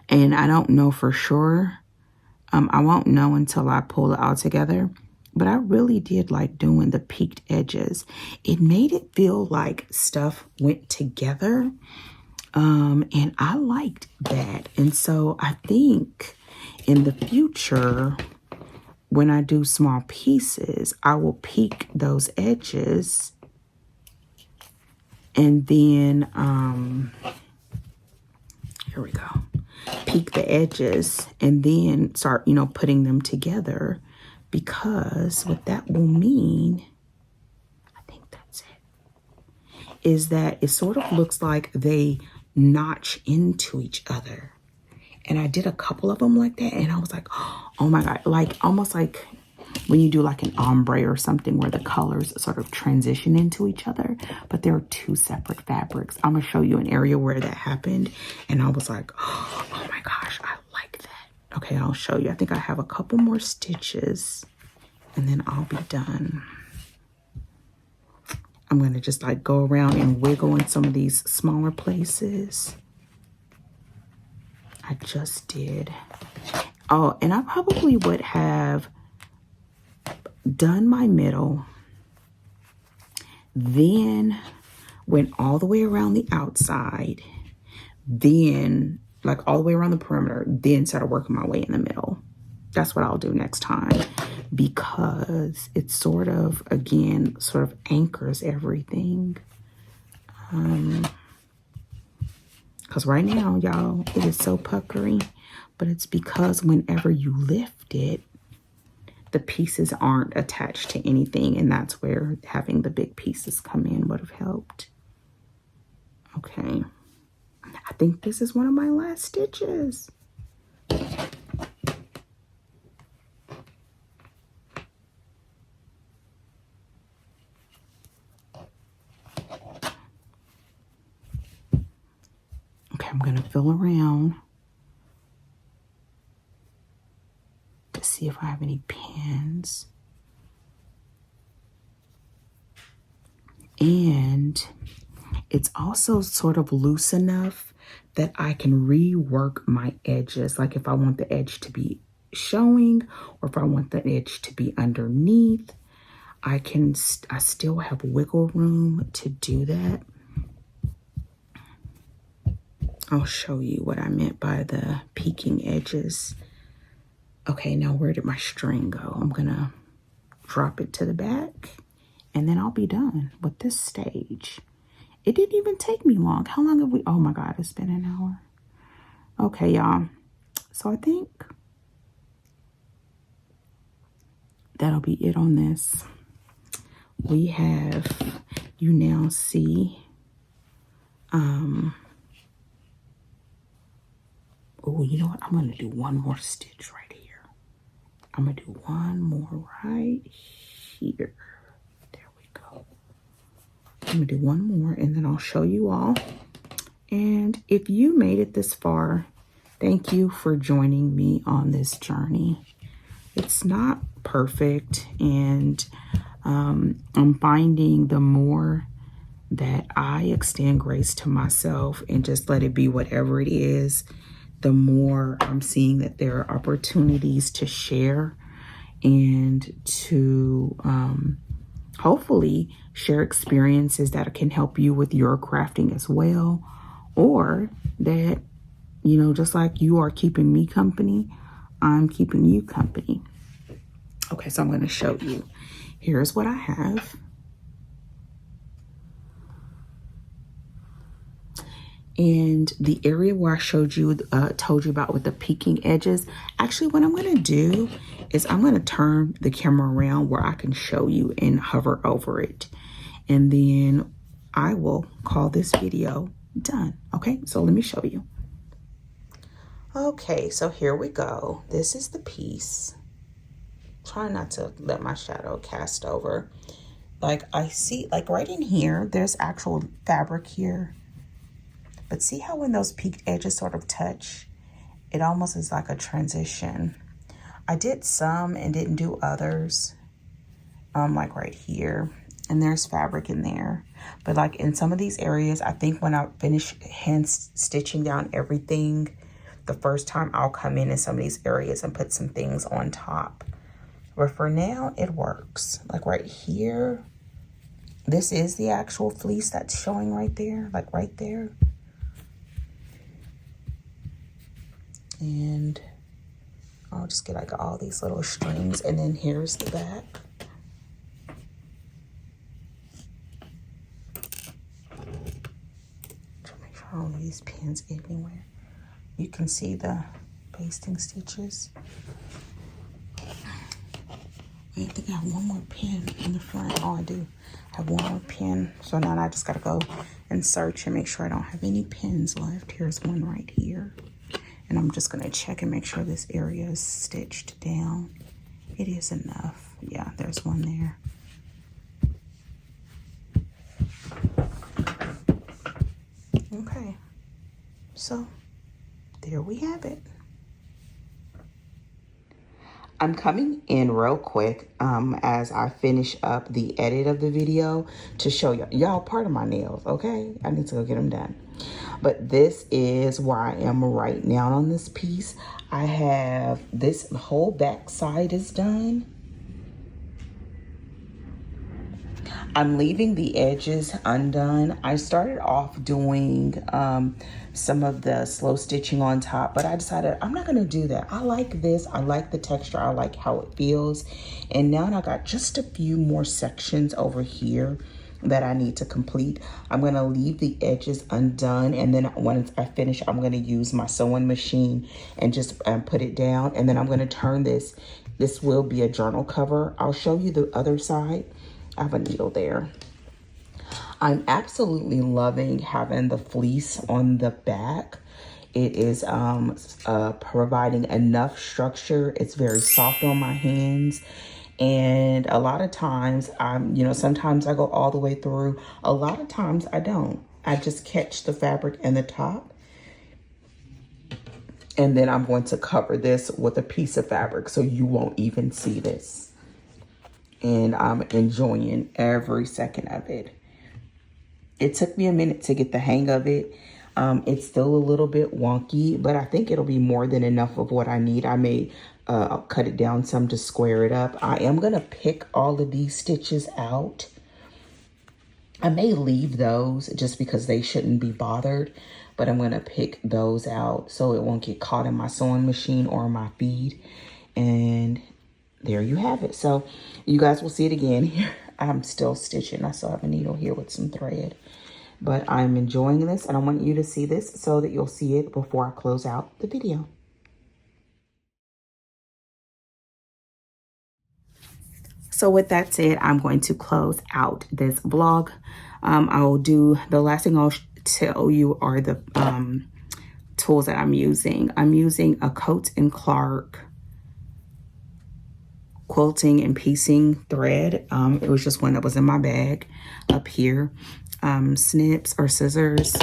and I don't know for sure. I won't know until I pull it all together. But I really did like doing the peaked edges. It made it feel like stuff went together. And I liked that. And so I think in the future, when I do small pieces, I will peak those edges. And then, here we go. Peak the edges and then start, putting them together, because what that will mean, I think that's it, is that it sort of looks like they notch into each other. And I did a couple of them like that, and I was like, oh my God, like almost like when you do like an ombre or something where the colors sort of transition into each other, but there are two separate fabrics. I'm gonna show you an area where that happened, and I was like, oh my gosh, I like that. Okay, I'll show you. I think I have a couple more stitches and then I'll be done. I'm gonna just like go around and wiggle in some of these smaller places. I just did. Oh, and I probably would have done my middle, then went all the way around the outside, then like all the way around the perimeter, then started working my way in the middle. That's what I'll do next time, because it sort of, again, sort of anchors everything. Because right now, y'all, it is so puckery, but it's because whenever you lift it, the pieces aren't attached to anything, and that's where having the big pieces come in would have helped. Okay, I think this is one of my last stitches. Okay, I'm gonna feel around to see if I have any pins. And it's also sort of loose enough that I can rework my edges. Like if I want the edge to be showing, or if I want the edge to be underneath, I still have wiggle room to do that. I'll show you what I meant by the peaking edges. Okay, now where did my string go? I'm gonna drop it to the back, and then I'll be done with this stage. It didn't even take me long. How long have we? Oh my God, it's been an hour. Okay, y'all. So I think that'll be it on this. We have, you now see, oh, you know what? I'm gonna do one more stitch right here. I'm gonna do one more right here. There we go. I'm gonna do one more, and then I'll show you all. And if you made it this far, thank you for joining me on this journey. It's not perfect, and I'm finding the more that I extend grace to myself and just let it be whatever it is, the more I'm seeing that there are opportunities to share and to hopefully share experiences that can help you with your crafting as well, or that, just like you are keeping me company, I'm keeping you company. Okay, so I'm going to show you. Here's what I have. And the area where I told you about with the peeking edges, actually what I'm going to do is I'm going to turn the camera around where I can show you and hover over it. And then I will call this video done. Okay, so let me show you. Okay, so here we go. This is the piece. Try not to let my shadow cast over. Like I see, like right in here, there's actual fabric here. But see how when those peaked edges sort of touch, it almost is like a transition. I did some and didn't do others, like right here. and there's fabric in there. But like in some of these areas, I think when I finish hand stitching down everything the first time, I'll come in some of these areas and put some things on top. But for now, it works. Like right here, this is the actual fleece that's showing right there, like right there. And I'll just get like all these little strings, and then here's the back. Try to make sure I don't leave these pins anywhere. You can see the basting stitches. I think I have one more pin in the front. Oh, I do. I have one more pin. So now I just gotta go and search and make sure I don't have any pins left. Here's one right here. And I'm just gonna check and make sure this area is stitched down. It is enough. Yeah, there's one there. Okay, so there we have it. I'm coming in real quick as I finish up the edit of the video to show y'all part of my nails, okay? I need to go get them done. But this is where I am right now on this piece. I have this whole back side is done. I'm leaving the edges undone. I started off doing some of the slow stitching on top, but I decided I'm not gonna do that. I like this, I like the texture, I like how it feels. And now I got just a few more sections over here that I need to complete. I'm gonna leave the edges undone, and then once I finish, I'm gonna use my sewing machine and just put it down. And then I'm gonna turn this. This will be a journal cover. I'll show you the other side. I have a needle there. I'm absolutely loving having the fleece on the back. It is providing enough structure. It's very soft on my hands. And a lot of times, sometimes I go all the way through. A lot of times I don't. I just catch the fabric in the top. And then I'm going to cover this with a piece of fabric so you won't even see this. And I'm enjoying every second of it. It took me a minute to get the hang of it. It's still a little bit wonky, but I think it'll be more than enough of what I need. I may cut it down some to square it up. I am gonna pick all of these stitches out. I may leave those just because they shouldn't be bothered, but I'm gonna pick those out so it won't get caught in my sewing machine or my feed. And there you have it. So you guys will see it again here. I'm still stitching. I still have a needle here with some thread, but I'm enjoying this, and I want you to see this so that you'll see it before I close out the video. So with that said, I'm going to close out this vlog. I'll do the last thing I'll tell you are the tools that I'm using. I'm using a Coat & Clark quilting and piecing thread. It was just one that was in my bag up here. Snips or scissors.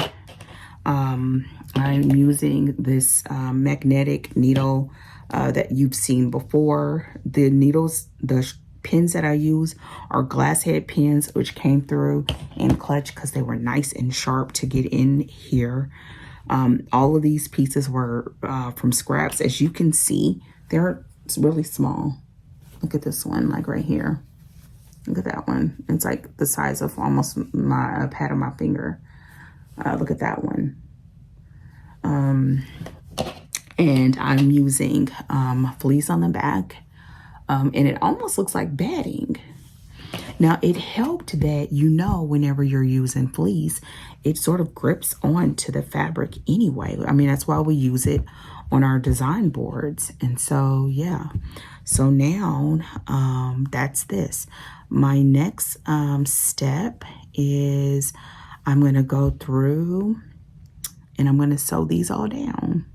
I'm using this magnetic needle that you've seen before. The needles, the pins that I use are glass head pins, which came through in clutch because they were nice and sharp to get in here. All of these pieces were from scraps. As you can see, they're really small. Look at this one, like right here. Look at that one. It's like the size of almost my pad of my finger. Look at that one. And I'm using fleece on the back. And it almost looks like batting. Now, it helped that, whenever you're using fleece, it sort of grips onto the fabric anyway. I mean, that's why we use it on our design boards. And so, yeah. So now, that's this. My next step is I'm going to go through and I'm going to sew these all down.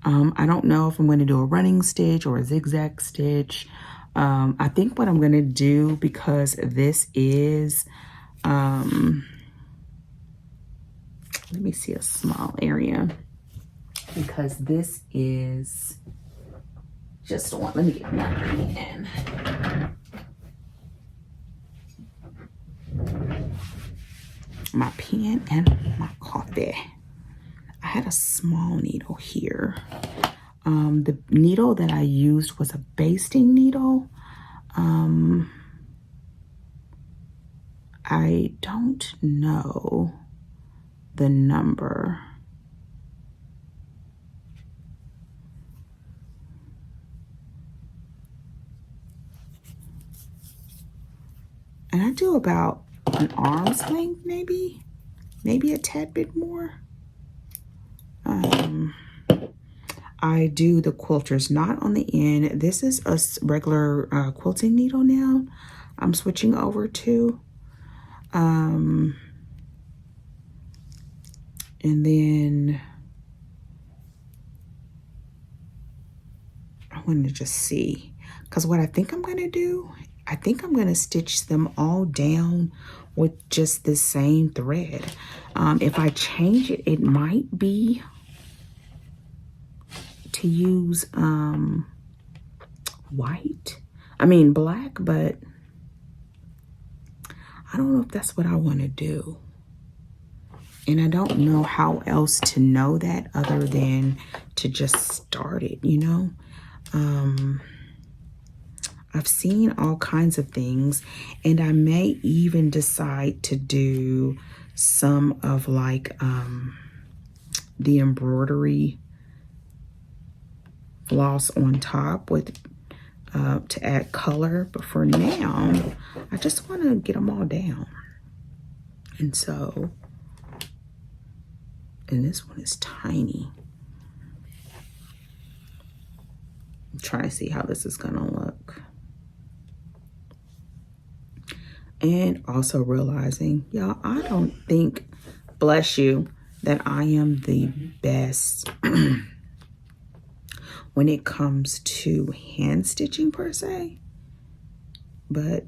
I don't know if I'm going to do a running stitch or a zigzag stitch. I think what I'm going to do, because this is, let me see a small area, because this is just one. Let me get one in. my pen and my coffee. I had a small needle here. The needle that I used was a basting needle. I don't know the number. And I do about an arm's length, maybe a tad bit more. I do the quilters knot on the end. This is a regular quilting needle now I'm switching over to. And then I wanted to just see, because what I think I'm going to do, I think I'm going to stitch them all down with just the same thread. If I change it, it might be to use black, but I don't know if that's what I want to do. And I don't know how else to know that other than to just start it, you know? I've seen all kinds of things, and I may even decide to do some of like the embroidery floss on top with to add color. But for now, I just want to get them all down. And so, and this one is tiny. I'm trying to see how this is gonna look. And also realizing, y'all, I don't think, bless you, that I am the best when it comes to hand stitching per se. But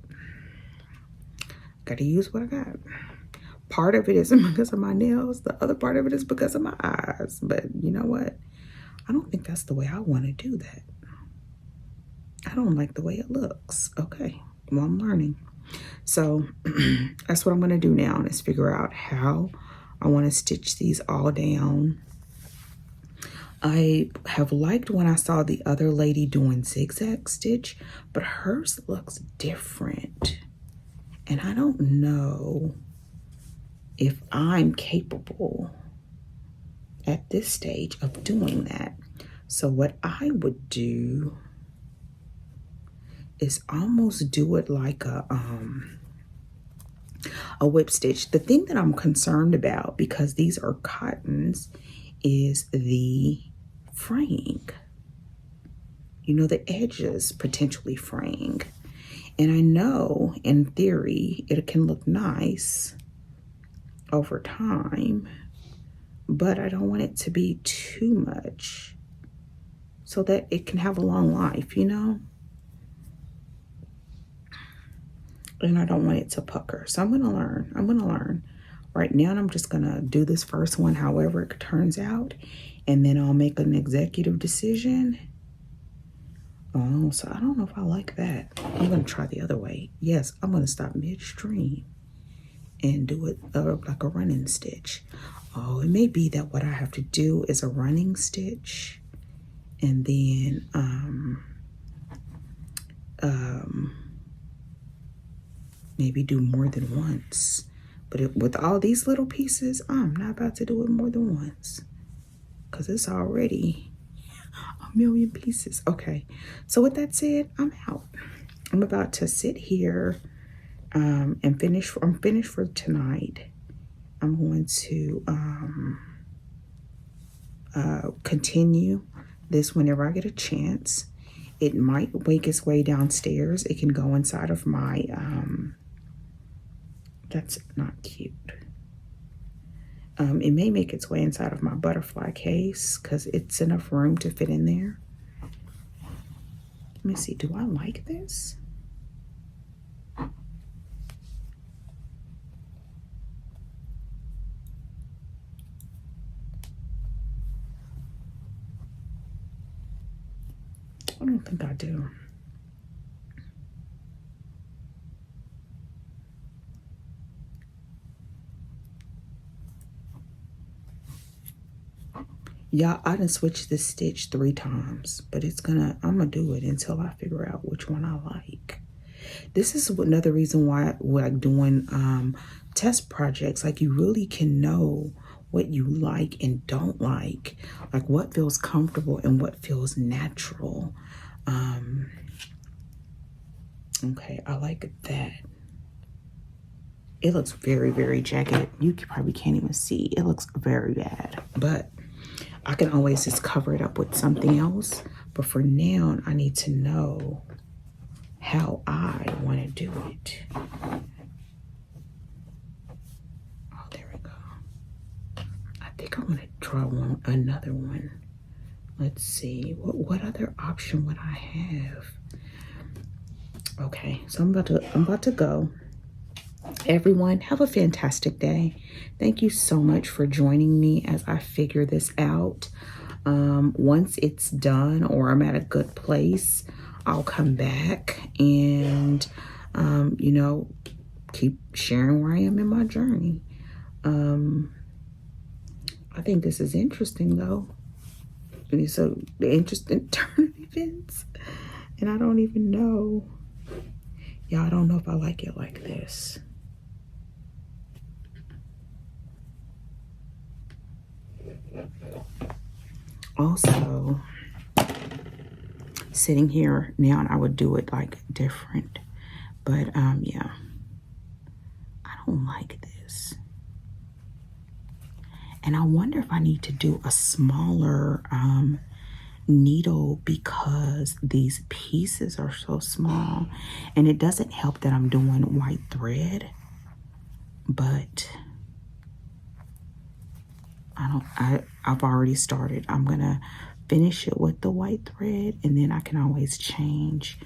gotta use what I got. Part of it is because of my nails. The other part of it is because of my eyes. But you know what? I don't think that's the way I want to do that. I don't like the way it looks. Okay, well, I'm learning. So that's what I'm going to do now, is figure out how I want to stitch these all down. I have liked when I saw the other lady doing zigzag stitch, but hers looks different. And I don't know if I'm capable at this stage of doing that. So what I would do is almost do it like a whip stitch. The thing that I'm concerned about, because these are cottons, is the fraying. You know, the edges potentially fraying. And I know in theory it can look nice over time, but I don't want it to be too much so that it can have a long life, you know? And I don't want it to pucker. So I'm gonna learn. Right now I'm just gonna do this first one however it turns out, and then I'll make an executive decision. Oh, so I don't know if I like that. I'm gonna try the other way. Yes, I'm gonna stop midstream and do it like a running stitch. Oh, it may be that what I have to do is a running stitch and then maybe do more than once. But with all these little pieces, I'm not about to do it more than once, because it's already a million pieces. Okay, so with that said, I'm out. I'm about to sit here and finish. I'm finished for tonight. I'm going to continue this whenever I get a chance. It might wake its way downstairs. It can go inside of my that's not cute. It may make its way inside of my butterfly case because it's enough room to fit in there. Let me see, do I like this? I don't think I do. Y'all, I done switched this stitch 3 times, but I'm gonna do it until I figure out which one I like. This is another reason why, like, doing test projects, like, you really can know what you like and don't like what feels comfortable and what feels natural. Okay, I like that. It looks very, very jagged. You probably can't even see. It looks very bad, but I can always just cover it up with something else. But for now, I need to know how I want to do it. Oh, there we go. I think I'm going to draw another one. Let's see. What other option would I have? Okay, so I'm about to go. Everyone, have a fantastic day. Thank you so much for joining me as I figure this out. Once it's done or I'm at a good place, I'll come back and, you know, keep sharing where I am in my journey. I think this is interesting, though. So the interesting turn events, and I don't even know. Yeah, I don't know if I like it like this. Also, sitting here now, and I would do it like different, but yeah, I don't like this. And I wonder if I need to do a smaller needle because these pieces are so small, and it doesn't help that I'm doing white thread, but I've already started. I'm gonna finish it with the white thread, and then I can always change.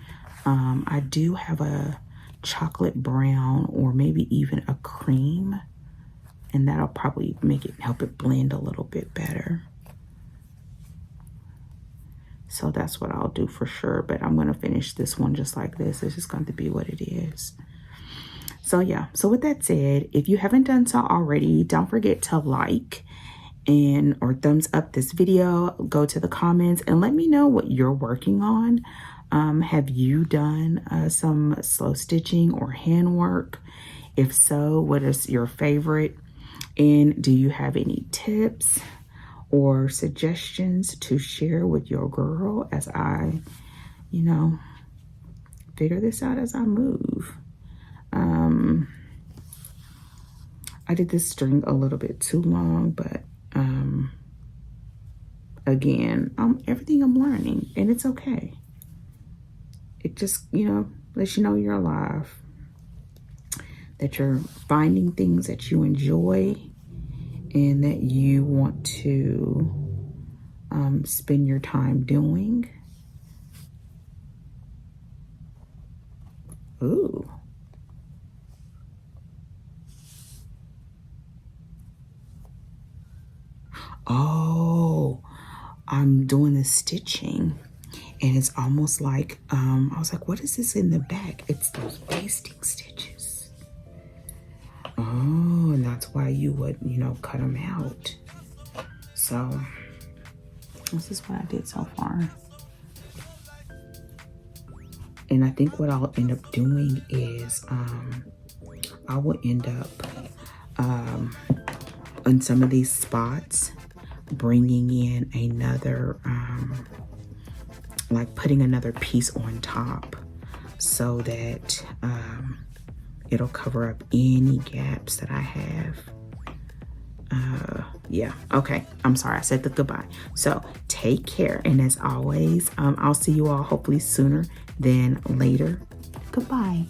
I do have a chocolate brown or maybe even a cream, and that'll probably help it blend a little bit better. So that's what I'll do for sure, but I'm gonna finish this one just like this. It's just going to be what it is. So yeah, so with that said, if you haven't done so already, don't forget to like or thumbs up this video. Go to the comments and let me know what you're working on. Have you done some slow stitching or handwork? If so, what is your favorite? And do you have any tips or suggestions to share with your girl as I, you know, figure this out as I move? I did this string a little bit too long, but again, everything I'm learning, and it's okay. It just, you know, lets you know you're alive, that you're finding things that you enjoy and that you want to spend your time doing. Ooh. Oh, I'm doing the stitching, and it's almost like, I was like, what is this in the back? It's those basting stitches. Oh, and that's why you would, you know, cut them out. So this is what I did so far. And I think what I'll end up doing is I will end up on some of these spots bringing in another, like putting another piece on top so that it'll cover up any gaps that I have. Yeah, okay, I'm sorry, I said the goodbye. So take care, and as always, I'll see you all hopefully sooner than later. Goodbye.